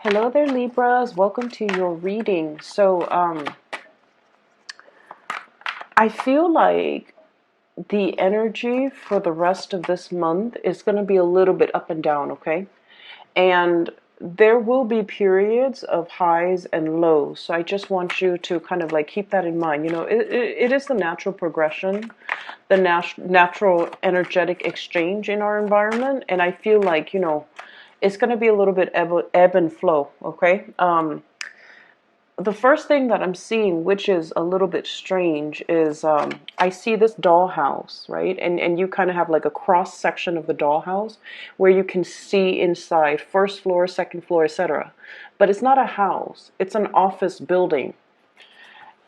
Hello there, Libras. Welcome to your reading. I feel like the energy for the rest of this month is going to be a little bit up and down, okay? And there will be periods of highs and lows. So I just want you to kind of like keep that in mind. It is the natural progression, the natural energetic exchange in our environment. And I feel like, it's going to be a little bit ebb and flow, okay? The first thing that I'm seeing, which is a little bit strange, is I see this dollhouse, right? And you kind of have like a cross section of the dollhouse where you can see inside, first floor, second floor, etc. But it's not a house; it's an office building.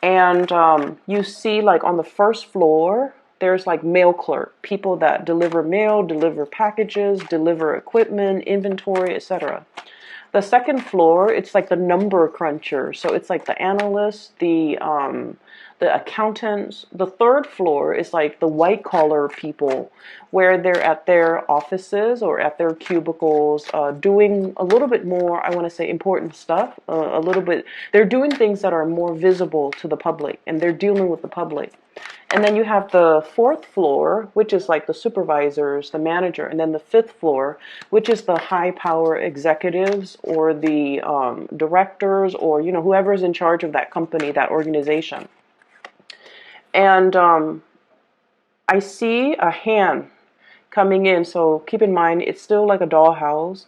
And you see, like on the first floor, there's like mail clerk, people that deliver mail, deliver packages, deliver equipment, inventory, etc. The second floor, it's like the number cruncher. So it's like the analysts, the accountants. The third floor is like the white collar people, where they're at their offices or at their cubicles, doing a little bit more, I want to say, important stuff. A little bit, they're doing things that are more visible to the public, and they're dealing with the public. And then you have the fourth floor, which is like the supervisors, the manager, and then the fifth floor, which is the high power executives or the directors, or whoever's in charge of that company, that organization. And I see a hand coming in, so keep in mind it's still like a dollhouse.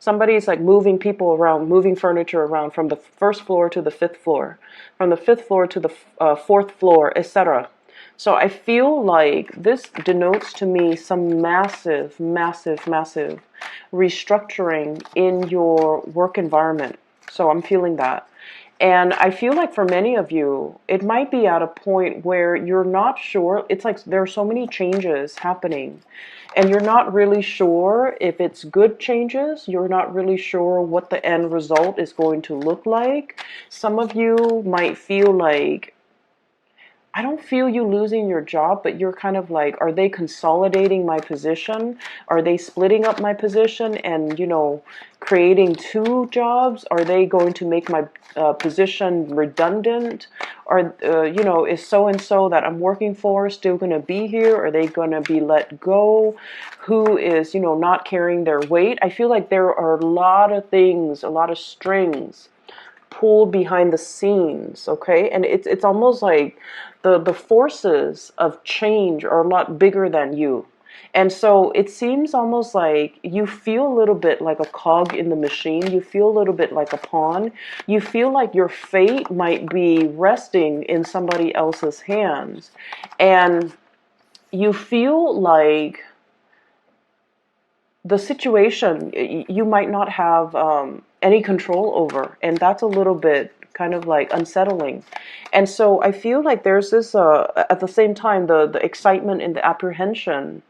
Somebody's like moving people around, moving furniture around from the first floor to the fifth floor, from the fifth floor to the fourth floor, etc. So I feel like this denotes to me some massive, massive, massive restructuring in your work environment. So I'm feeling that. And I feel like for many of you, it might be at a point where you're not sure. It's like there are so many changes happening, and you're not really sure if it's good changes. You're not really sure what the end result is going to look like. Some of you might feel like, I don't feel you losing your job, but you're kind of like, are they consolidating my position? Are they splitting up my position and, creating two jobs? Are they going to make my position redundant? Or, is so-and-so that I'm working for still going to be here? Are they going to be let go? Who is, not carrying their weight? I feel like there are a lot of things, a lot of strings pulled behind the scenes, okay? And it's almost like the forces of change are a lot bigger than you. And so it seems almost like you feel a little bit like a cog in the machine. You feel a little bit like a pawn. You feel like your fate might be resting in somebody else's hands. And you feel like the situation you might not have any control over, and that's a little bit kind of like unsettling. And so I feel like there's this at the same time, the excitement and the apprehension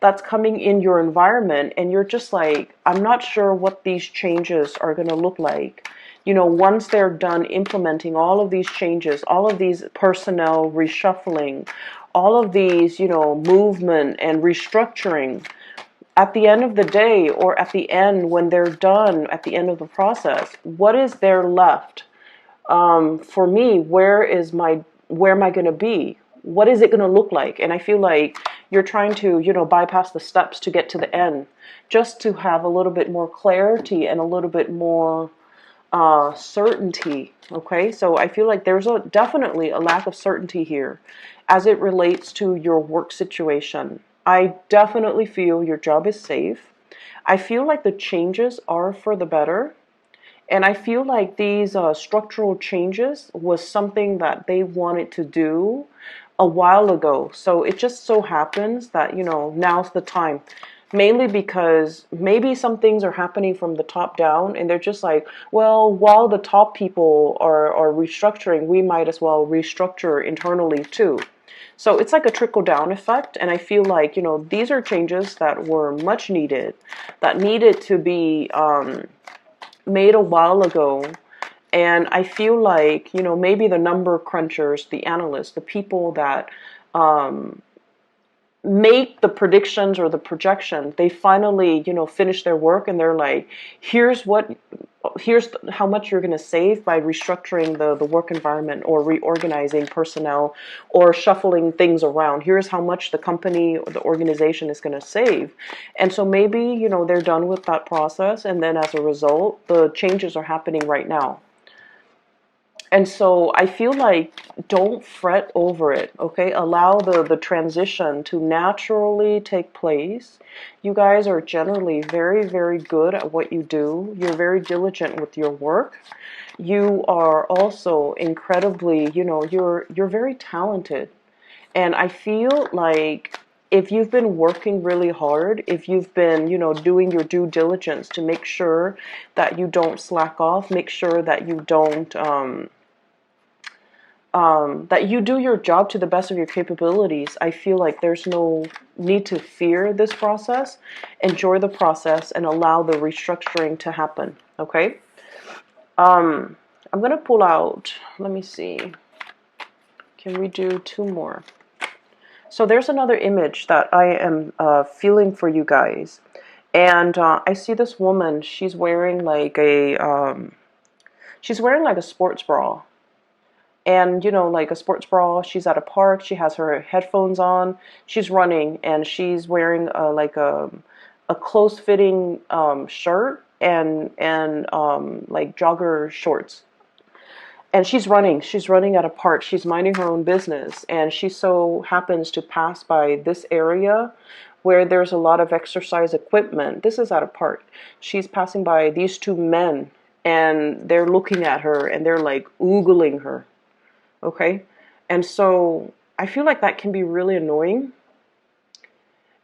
that's coming in your environment, and you're just like, I'm not sure what these changes are going to look like. Once they're done implementing all of these changes, all of these personnel reshuffling, all of these, movement and restructuring, at the end of the day, or at the end when they're done, at the end of the process, what is there left? For me, where am I going to be? What is it going to look like? And I feel like you're trying to, bypass the steps to get to the end, just to have a little bit more clarity and a little bit more certainty. Okay, so I feel like there's definitely a lack of certainty here as it relates to your work situation. I definitely feel your job is safe. I feel like the changes are for the better. And I feel like these structural changes was something that they wanted to do a while ago. So it just so happens that, now's the time. Mainly because maybe some things are happening from the top down, and they're just like, well, while the top people are restructuring, we might as well restructure internally too. So it's like a trickle down effect. And I feel like, these are changes that were much needed, that needed to be made a while ago. And I feel like, maybe the number crunchers, the analysts, the people that make the predictions or the projection. They finally, finish their work, and they're like, here's how much you're going to save by restructuring the work environment, or reorganizing personnel, or shuffling things around. Here's how much the company or the organization is going to save. And so maybe, they're done with that process, and then as a result, the changes are happening right now. And so I feel like, don't fret over it, okay? Allow the transition to naturally take place. You guys are generally very, very good at what you do. You're very diligent with your work. You are also incredibly, you're very talented. And I feel like, if you've been working really hard, if you've been, doing your due diligence to make sure that you don't slack off, make sure that you don't, that you do your job to the best of your capabilities, I feel like there's no need to fear this process. Enjoy the process and allow the restructuring to happen, okay? I'm going to pull out, let me see, can we do two more? So there's another image that I am feeling for you guys. And I see this woman, she's wearing like a sports bra. And, like a sports bra, she's at a park, she has her headphones on, she's running, and she's wearing like a close-fitting shirt and like jogger shorts. And she's running at a park, she's minding her own business, and she so happens to pass by this area where there's a lot of exercise equipment. This is at a park. She's passing by these two men, and they're looking at her, and they're like oogling her. Okay, and so I feel like that can be really annoying.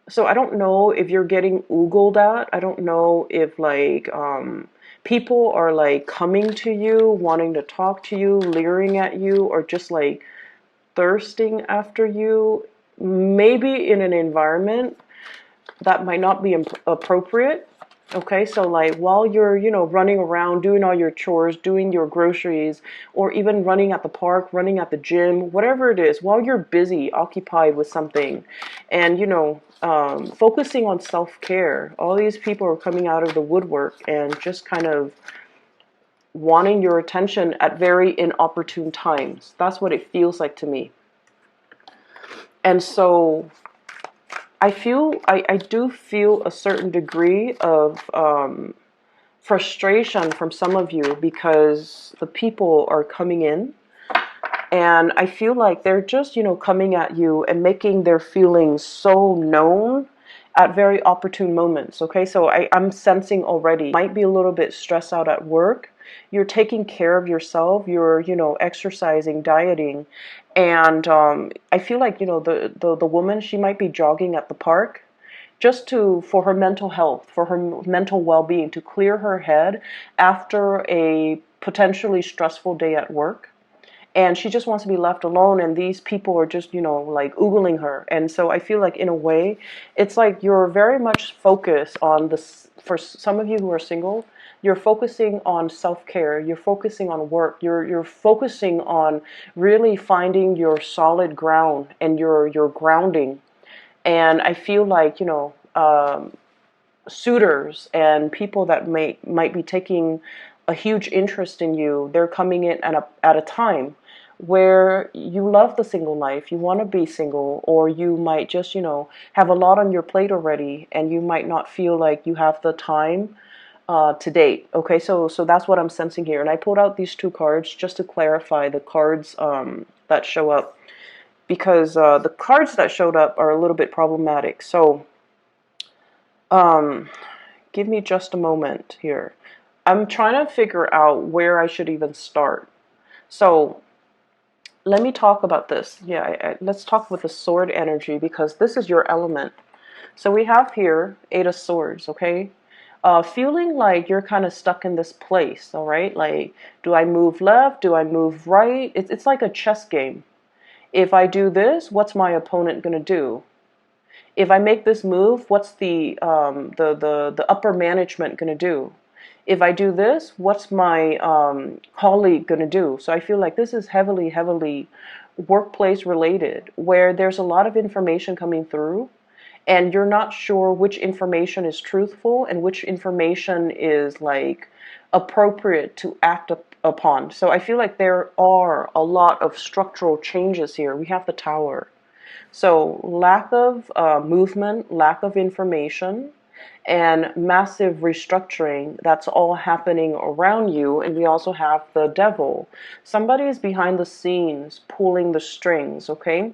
So I don't know if you're getting oogled at. I don't know if like people are like coming to you, wanting to talk to you, leering at you, or just like thirsting after you. Maybe in an environment that might not be appropriate. Okay, so like while you're, running around, doing all your chores, doing your groceries, or even running at the park, running at the gym, whatever it is, while you're busy, occupied with something, and, focusing on self-care, all these people are coming out of the woodwork and just kind of wanting your attention at very inopportune times. That's what it feels like to me. And so I do feel a certain degree of frustration from some of you, because the people are coming in, and I feel like they're just, coming at you and making their feelings so known at very opportune moments. Okay, so I'm sensing already, you might be a little bit stressed out at work. You're taking care of yourself. You're, exercising, dieting, and I feel like, the woman, she might be jogging at the park, just for her mental health, for her mental well-being, to clear her head after a potentially stressful day at work. And she just wants to be left alone, and these people are just, like oogling her. And so I feel like, in a way, it's like you're very much focused on this. For some of you who are single, you're focusing on self-care, you're focusing on work, you're focusing on really finding your solid ground and your grounding. And I feel like, suitors and people that might be taking a huge interest in you, they're coming in at a time where you love the single life, you want to be single, or you might just, have a lot on your plate already, and you might not feel like you have the time to date. Okay, so that's what I'm sensing here. And I pulled out these two cards just to clarify the cards that show up, because the cards that showed up are a little bit problematic. So give me just a moment here. I'm trying to figure out where I should even start. So let me talk about this. Yeah, let's talk with the sword energy, because this is your element. So we have here 8 of Swords, okay? Feeling like you're kind of stuck in this place, all right? Like, do I move left? Do I move right? It's like a chess game. If I do this, what's my opponent going to do? If I make this move, what's the upper management going to do? If I do this, what's my colleague going to do? So I feel like this is heavily, heavily workplace related, where there's a lot of information coming through and you're not sure which information is truthful and which information is like appropriate to act upon. So I feel like there are a lot of structural changes here. We have the Tower. So lack of movement, lack of information, and massive restructuring, that's all happening around you. And we also have the devil. Somebody is behind the scenes pulling the strings, okay?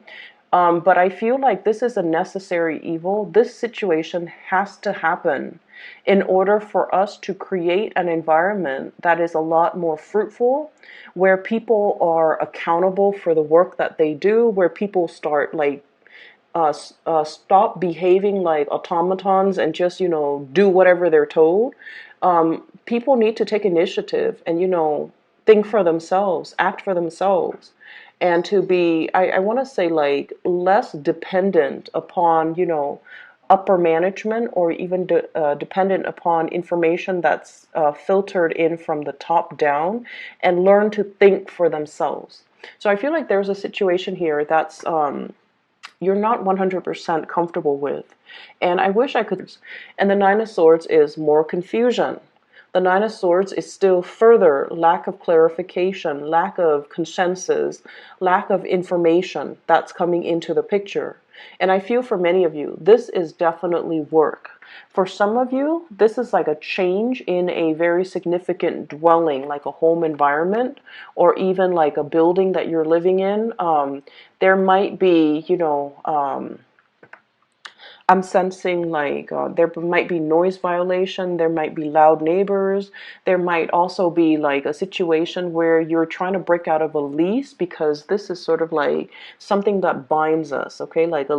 But I feel like this is a necessary evil. This situation has to happen in order for us to create an environment that is a lot more fruitful, where people are accountable for the work that they do, where people start like stop behaving like automatons and just, do whatever they're told. People need to take initiative and, think for themselves, act for themselves, and to be, I want to say, like, less dependent upon, upper management, or even dependent upon information that's filtered in from the top down, and learn to think for themselves. So I feel like there's a situation here that's you're not 100% comfortable with. And I wish I could. And the Nine of Swords is more confusion. The Nine of Swords is still further lack of clarification, lack of consensus, lack of information that's coming into the picture. And I feel for many of you, this is definitely work. For some of you, this is like a change in a very significant dwelling, like a home environment, or even like a building that you're living in. There might be, I'm sensing like there might be noise violation, there might be loud neighbors, there might also be like a situation where you're trying to break out of a lease, because this is sort of like something that binds us, okay, like a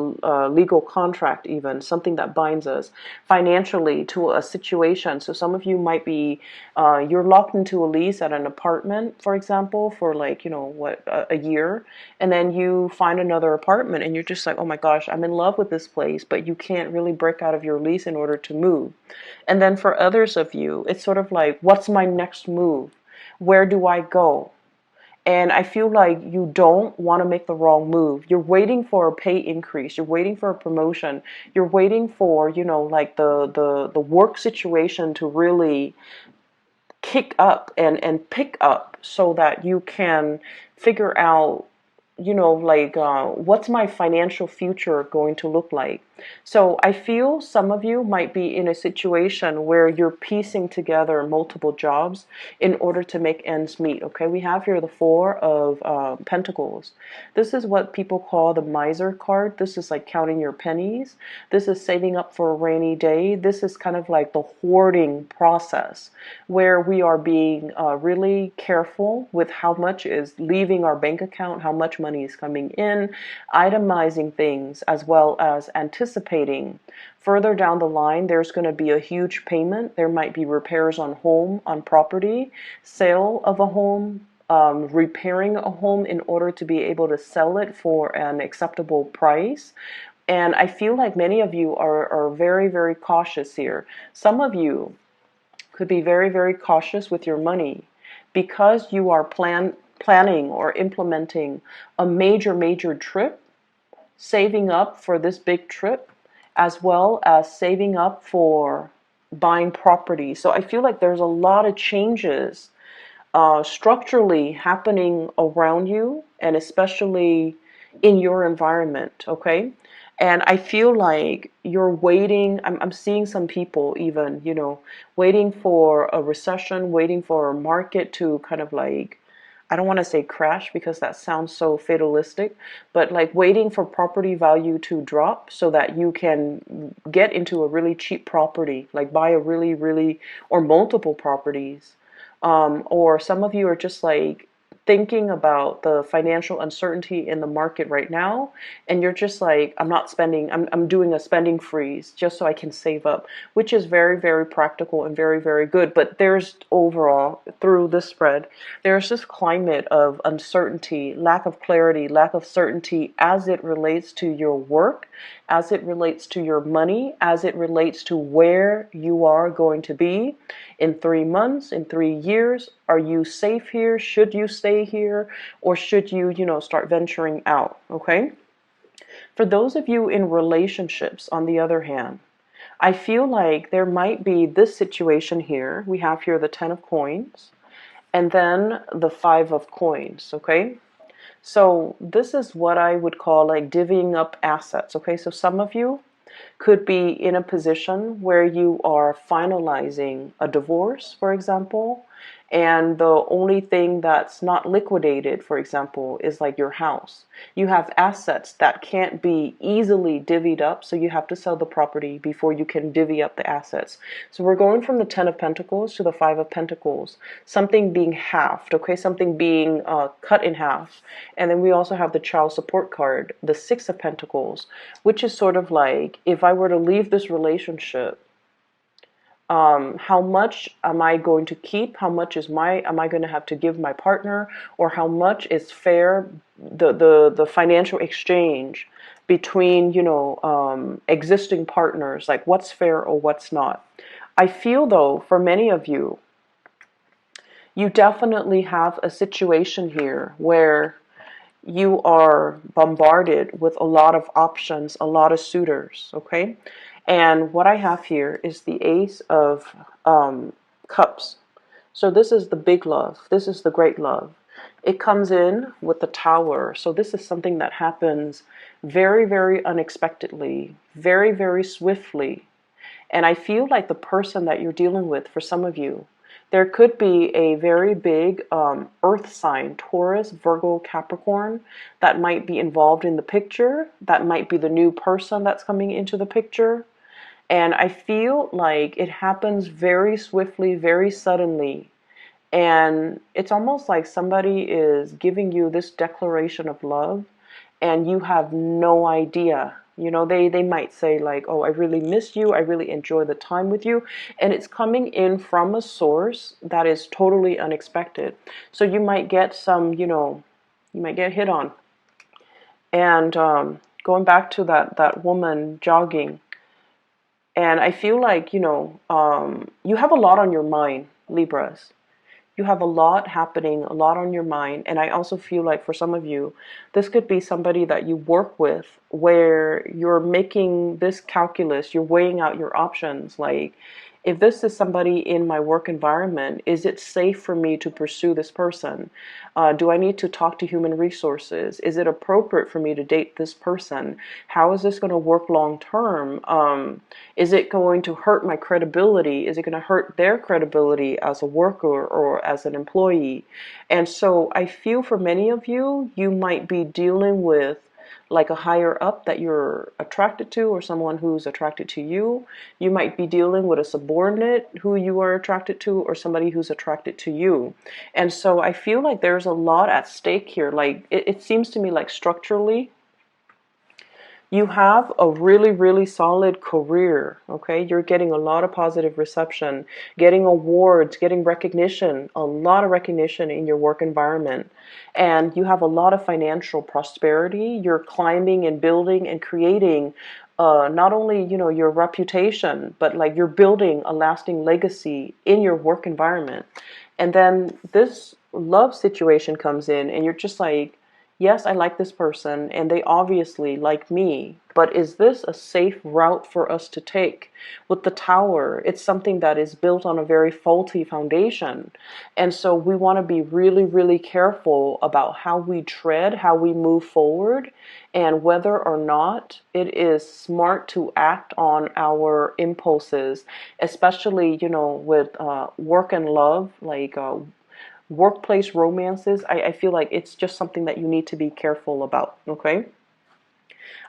legal contract, even something that binds us financially to a situation. So some of you might be, you're locked into a lease at an apartment, for example, for like, a year, and then you find another apartment and you're just like, oh my gosh, I'm in love with this place, but you can't really break out of your lease in order to move. And then for others of you, it's sort of like, what's my next move? Where do I go? And I feel like you don't want to make the wrong move. You're waiting for a pay increase. You're waiting for a promotion. You're waiting for, like the work situation to really kick up and pick up, so that you can figure out, like, what's my financial future going to look like? So I feel some of you might be in a situation where you're piecing together multiple jobs in order to make ends meet. Okay, we have here the Four of Pentacles. This is what people call the miser card. This is like counting your pennies. This is saving up for a rainy day. This is kind of like the hoarding process, where we are being really careful with how much is leaving our bank account, how much money is coming in, itemizing things, as well as anticipating further down the line there's going to be a huge payment. There might be repairs on property, sale of a home, repairing a home in order to be able to sell it for an acceptable price. And I feel like many of you are very, very cautious here. Some of you could be very, very cautious with your money, because you are planning or implementing a major trip, saving up for this big trip, as well as saving up for buying property. So I feel like there's a lot of changes structurally happening around you, and especially in your environment, okay? And I feel like you're waiting. I'm seeing some people even, waiting for a recession, waiting for a market to kind of like, I don't want to say crash because that sounds so fatalistic, but like waiting for property value to drop so that you can get into a really cheap property, like buy a really, really, or multiple properties. Or some of you are just like thinking about the financial uncertainty in the market right now, and you're just like, I'm not spending, I'm doing a spending freeze just so I can save up, which is very, very practical and very, very good. But there's overall, through this spread, there's this climate of uncertainty, lack of clarity, lack of certainty as it relates to your work, as it relates to your money, as it relates to where you are going to be in 3 months, in 3 years. Are you safe here? Should you stay here? Or should you, start venturing out? Okay. For those of you in relationships, on the other hand, I feel like there might be this situation here. We have here the 10 of coins and then the 5 of coins, okay? So this is what I would call like divvying up assets, okay? So some of you could be in a position where you are finalizing a divorce, for example, and the only thing that's not liquidated, for example, is like your house. You have assets that can't be easily divvied up, so you have to sell the property before you can divvy up the assets. So we're going from the 10 of Pentacles to the 5 of Pentacles, something being halved, okay, something being cut in half. And then we also have the child support card, the 6 of Pentacles, which is sort of like, if I were to leave this relationship, how much am I going to keep? How much am I going to have to give my partner? Or how much is fair, the financial exchange between, existing partners, like what's fair or what's not. I feel though, for many of you, you definitely have a situation here where you are bombarded with a lot of options, a lot of suitors, okay? And what I have here is the Ace of Cups. So this is the big love. This is the great love. It comes in with the Tower. So this is something that happens very, very unexpectedly, very, very swiftly. And I feel like the person that you're dealing with, for some of you, there could be a very big earth sign, Taurus, Virgo, Capricorn, that might be involved in the picture. That might be the new person that's coming into the picture. And I feel like it happens very swiftly, very suddenly. And it's almost like somebody is giving you this declaration of love and you have no idea. They might say like, oh, I really miss you. I really enjoy the time with you. And it's coming in from a source that is totally unexpected. So you might get you might get hit on. And going back to that woman jogging, and I feel like, you have a lot on your mind, Libras. You have a lot happening, a lot on your mind. And I also feel like for some of you, this could be somebody that you work with where you're making this calculus, you're weighing out your options. Like, if this is somebody in my work environment, is it safe for me to pursue this person? Do I need to talk to human resources? Is it appropriate for me to date this person? How is this going to work long term? Is it going to hurt my credibility? Is it going to hurt their credibility as a worker or as an employee? And so I feel for many of you, you might be dealing with like a higher up that you're attracted to, or someone who's attracted to you. You might be dealing with a subordinate who you are attracted to, or somebody who's attracted to you. And so I feel like there's a lot at stake here. Like it seems to me like structurally, you have a really, really solid career, okay? You're getting a lot of positive reception, getting awards, getting recognition, a lot of recognition in your work environment. And you have a lot of financial prosperity. You're climbing and building and creating not only, your reputation, but like you're building a lasting legacy in your work environment. And then this love situation comes in and you're just like, yes, I like this person and they obviously like me, but is this a safe route for us to take? With the Tower, it's something that is built on a very faulty foundation. And so we want to be really, really careful about how we tread, how we move forward, and whether or not it is smart to act on our impulses, especially, with work and love, like workplace romances. I feel like it's just something that you need to be careful about, okay?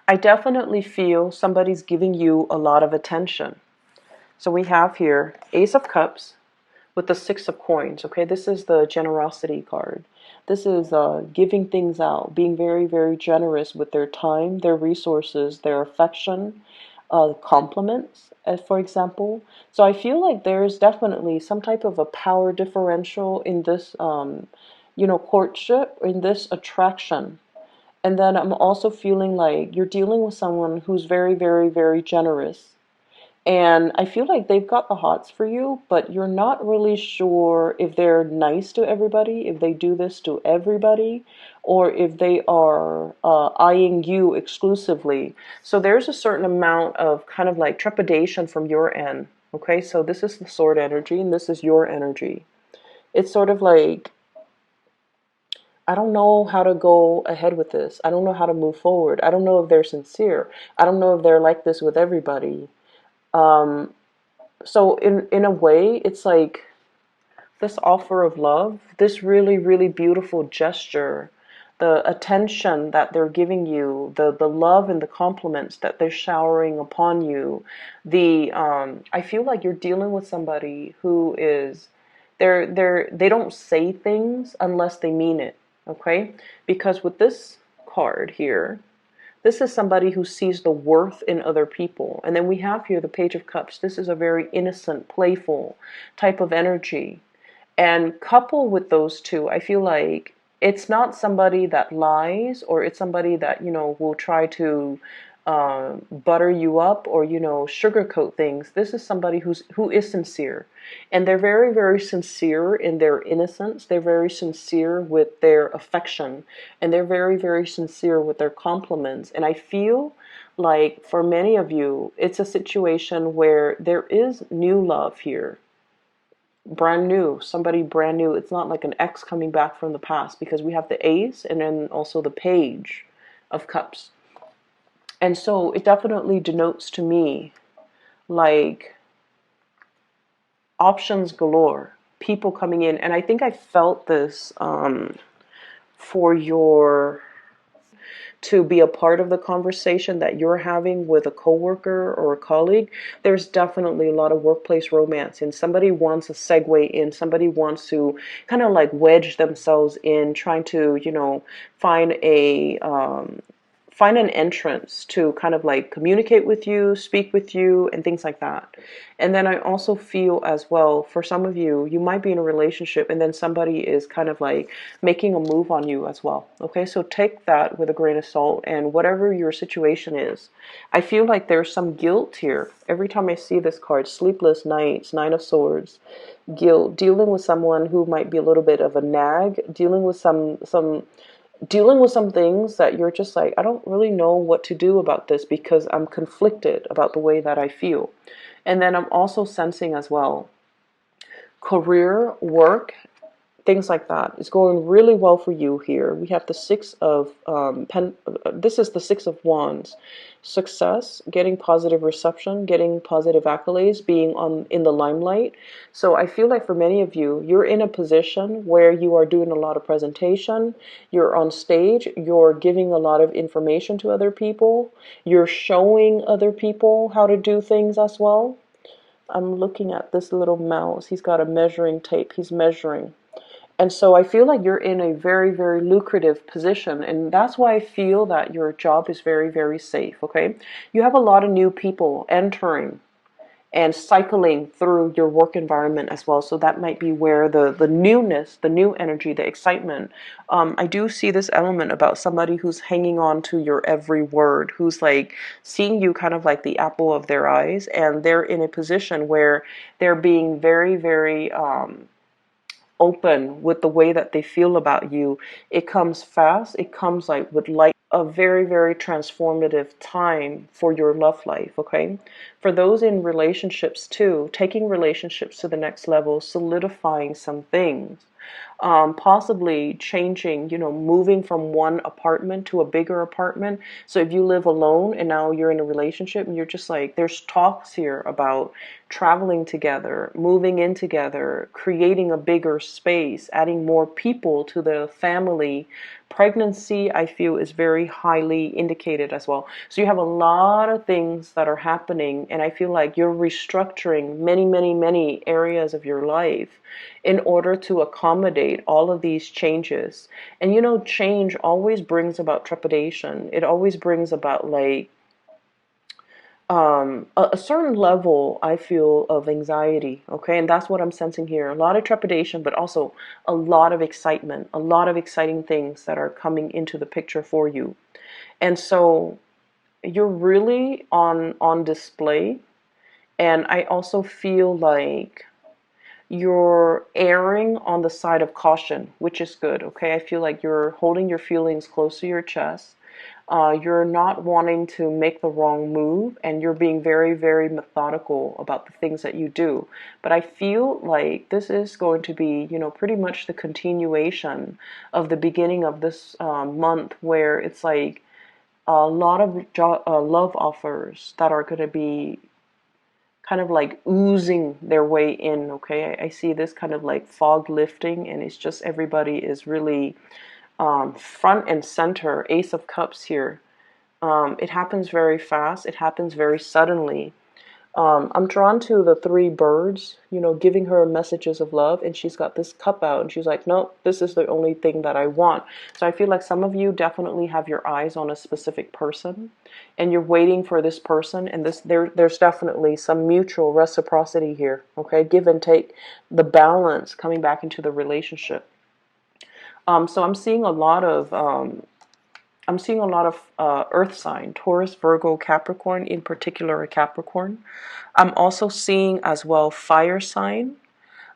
I definitely feel somebody's giving you a lot of attention. So we have here Ace of Cups with the 6 of Coins, okay? This is the generosity card. This is giving things out, being very, very generous with their time, their resources, their affection, compliments, for example. So I feel like there's definitely some type of a power differential in this, courtship, in this attraction. And then I'm also feeling like you're dealing with someone who's very, very, very generous. And I feel like they've got the hots for you, but you're not really sure if they're nice to everybody, if they do this to everybody, or if they are eyeing you exclusively. So there's a certain amount of kind of like trepidation from your end. Okay, so this is the sword energy, and this is your energy. It's sort of like, I don't know how to go ahead with this. I don't know how to move forward. I don't know if they're sincere. I don't know if they're like this with everybody. Um, so in a way, it's like this offer of love, this really, really beautiful gesture, the attention that they're giving you, the love and the compliments that they're showering upon you, I feel like you're dealing with somebody who is, they don't say things unless they mean it, okay? Because with this card here, this is somebody who sees the worth in other people. And then we have here the Page of Cups. This is a very innocent, playful type of energy. And coupled with those two, I feel like it's not somebody that lies, or it's somebody that, will try to butter you up, or, sugarcoat things. This is somebody who is sincere. And they're very, very sincere in their innocence. They're very sincere with their affection. And they're very, very sincere with their compliments. And I feel like for many of you, it's a situation where there is new love here, brand new, somebody brand new. It's not like an ex coming back from the past, because we have the Ace and then also the Page of Cups. And so it definitely denotes to me like options galore, people coming in. And I think I felt this for your to be a part of the conversation that you're having with a coworker or a colleague. There's definitely a lot of workplace romance, and somebody wants a segue in, somebody wants to kind of like wedge themselves in, trying to, find a find an entrance to kind of like communicate with you, speak with you, and things like that. And then I also feel as well, for some of you, you might be in a relationship and then somebody is kind of like making a move on you as well. Okay, so take that with a grain of salt, and whatever your situation is, I feel like there's some guilt here. Every time I see this card, sleepless nights, Nine of Swords, guilt, dealing with someone who might be a little bit of a nag, dealing with some things that you're just like, I don't really know what to do about this because I'm conflicted about the way that I feel. And then I'm also sensing as well, career, work, things like that. It's going really well for you here. We have the Six of this is the Six of Wands. Success, getting positive reception, getting positive accolades, being in the limelight. So I feel like for many of you, you're in a position where you are doing a lot of presentation, you're on stage, you're giving a lot of information to other people, you're showing other people how to do things as well. I'm looking at this little mouse. He's got a measuring tape. He's measuring. And so I feel like you're in a very, very lucrative position. And that's why I feel that your job is very, very safe, okay? You have a lot of new people entering and cycling through your work environment as well. So that might be where the newness, the new energy, the excitement. I do see this element about somebody who's hanging on to your every word, who's like seeing you kind of like the apple of their eyes. And they're in a position where they're being very, very open with the way that they feel about you. It comes fast. It comes like with light, a very, very transformative time for your love life, okay? For those in relationships too, taking relationships to the next level, solidifying some things, possibly changing, moving from one apartment to a bigger apartment. So if you live alone and now you're in a relationship and you're just like, there's talks here about traveling together, moving in together, creating a bigger space, adding more people to the family. Pregnancy, I feel, is very highly indicated as well. So you have a lot of things that are happening, and I feel like you're restructuring many, many, many areas of your life in order to accommodate all of these changes. And change always brings about trepidation. It always brings about like a certain level, I feel, of anxiety, okay? And that's what I'm sensing here. A lot of trepidation, but also a lot of excitement, a lot of exciting things that are coming into the picture for you. And so you're really on display. And I also feel like you're erring on the side of caution, which is good, okay? I feel like you're holding your feelings close to your chest. You're not wanting to make the wrong move, and you're being very, very methodical about the things that you do. But I feel like this is going to be, pretty much the continuation of the beginning of this month, where it's like a lot of love offers that are going to be kind of like oozing their way in, okay? I see this kind of like fog lifting, and it's just everybody is really front and center. Ace of Cups here. It happens very fast. It happens very suddenly. I'm drawn to the three birds, giving her messages of love, and she's got this cup out, and she's like, "No, this is the only thing that I want." So I feel like some of you definitely have your eyes on a specific person, and you're waiting for this person, and there's definitely some mutual reciprocity here. Okay, give and take, the balance coming back into the relationship. So I'm seeing a lot of earth sign, Taurus, Virgo, Capricorn, in particular a Capricorn. I'm also seeing as well fire sign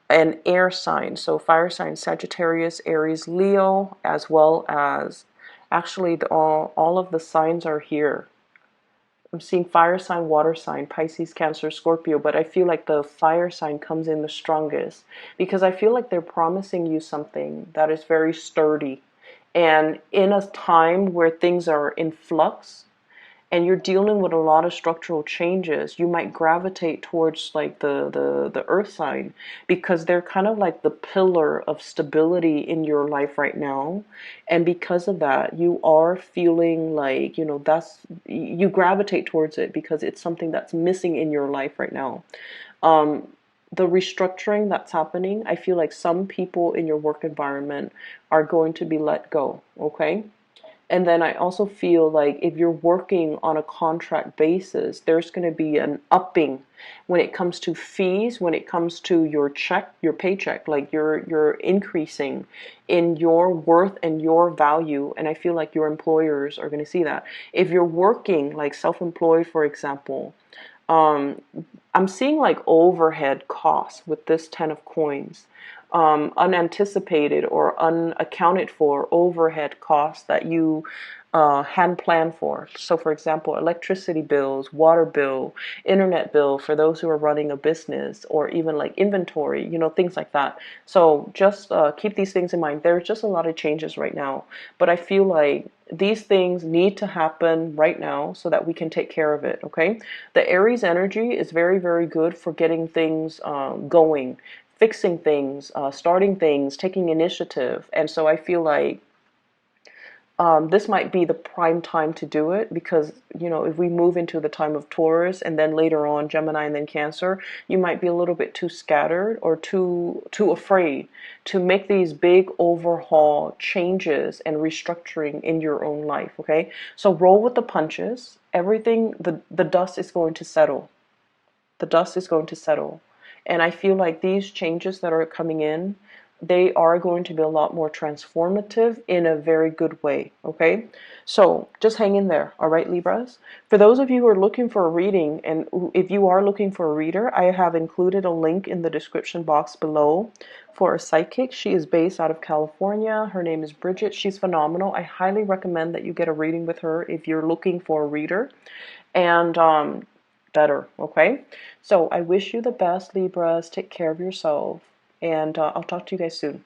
and air sign. So fire sign, Sagittarius, Aries, Leo, as well as actually all of the signs are here. I'm seeing fire sign, water sign, Pisces, Cancer, Scorpio, but I feel like the fire sign comes in the strongest because I feel like they're promising you something that is very sturdy. And in a time where things are in flux, and you're dealing with a lot of structural changes, you might gravitate towards like the earth sign because they're kind of like the pillar of stability in your life right now. And because of that, you are feeling like, that's, you gravitate towards it because it's something that's missing in your life right now. The restructuring that's happening, I feel like some people in your work environment are going to be let go, okay? And then I also feel like if you're working on a contract basis, there's going to be an upping when it comes to fees, when it comes to your check, your paycheck, like you're increasing in your worth and your value. And I feel like your employers are going to see that. If you're working like self-employed, for example, um, I'm seeing like overhead costs with this 10 of coins, unanticipated or unaccounted for overhead costs that you hadn't planned for. So, for example, electricity bills, water bill, internet bill for those who are running a business, or even like inventory, things like that. So, just keep these things in mind. There's just a lot of changes right now, but I feel like these things need to happen right now so that we can take care of it, okay? The Aries energy is very, very good for getting things going, fixing things, starting things, taking initiative. And so I feel like this might be the prime time to do it because, if we move into the time of Taurus and then later on Gemini and then Cancer, you might be a little bit too scattered or too afraid to make these big overhaul changes and restructuring in your own life, okay? So roll with the punches. Everything, the dust is going to settle. The dust is going to settle. And I feel like these changes that are coming in, they are going to be a lot more transformative in a very good way, okay? So just hang in there, all right, Libras? For those of you who are looking for a reading, and if you are looking for a reader, I have included a link in the description box below for a psychic. She is based out of California. Her name is Bridget. She's phenomenal. I highly recommend that you get a reading with her if you're looking for a reader. And better, okay? So I wish you the best, Libras. Take care of yourself, and I'll talk to you guys soon.